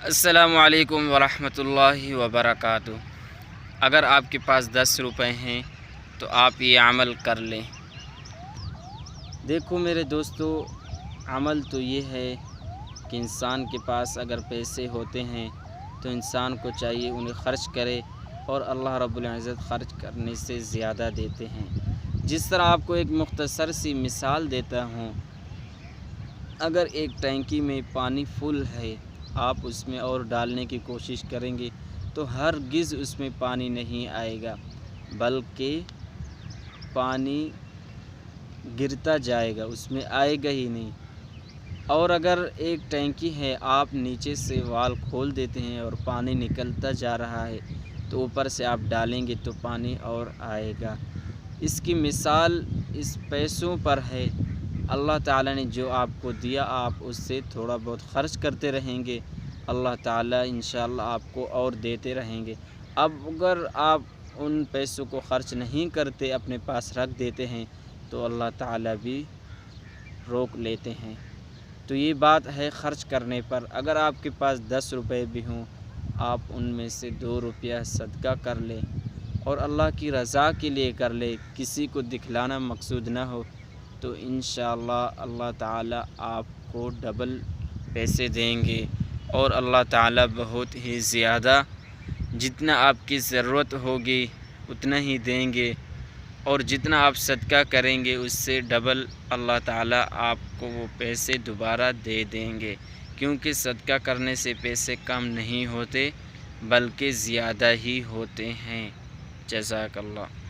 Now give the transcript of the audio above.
السلام علیکم ورحمۃ اللہ وبرکاتہ۔ اگر آپ کے پاس 10 روپے ہیں تو آپ یہ عمل کر لیں۔ دیکھو میرے دوستو، عمل تو یہ ہے کہ انسان کے پاس اگر پیسے ہوتے ہیں تو انسان کو چاہیے انہیں خرچ کرے، اور اللہ رب العزت خرچ کرنے سے زیادہ دیتے ہیں۔ جس طرح آپ کو ایک مختصر سی مثال دیتا ہوں، اگر ایک ٹینکی میں پانی فل ہے، آپ اس میں اور ڈالنے کی کوشش کریں گے تو ہرگز اس میں پانی نہیں آئے گا، بلکہ پانی گرتا جائے گا، اس میں آئے گا ہی نہیں۔ اور اگر ایک ٹینکی ہے، آپ نیچے سے وال کھول دیتے ہیں اور پانی نکلتا جا رہا ہے تو اوپر سے آپ ڈالیں گے تو پانی اور آئے گا۔ اس کی مثال اس پیسوں پر ہے۔ اللہ تعالیٰ نے جو آپ کو دیا، آپ اس سے تھوڑا بہت خرچ کرتے رہیں گے، اللہ تعالیٰ انشاءاللہ آپ کو اور دیتے رہیں گے۔ اب اگر آپ ان پیسوں کو خرچ نہیں کرتے، اپنے پاس رکھ دیتے ہیں تو اللہ تعالیٰ بھی روک لیتے ہیں۔ تو یہ بات ہے خرچ کرنے پر۔ اگر آپ کے پاس 10 روپے بھی ہوں، آپ ان میں سے 2 روپیہ صدقہ کر لیں اور اللہ کی رضا کے لیے کر لیں، کسی کو دکھلانا مقصود نہ ہو، تو انشاءاللہ اللہ تعالیٰ آپ کو ڈبل پیسے دیں گے، اور اللہ تعالیٰ بہت ہی زیادہ، جتنا آپ کی ضرورت ہوگی اتنا ہی دیں گے، اور جتنا آپ صدقہ کریں گے اس سے ڈبل اللہ تعالیٰ آپ کو وہ پیسے دوبارہ دے دیں گے، کیونکہ صدقہ کرنے سے پیسے کم نہیں ہوتے بلکہ زیادہ ہی ہوتے ہیں۔ جزاک اللہ۔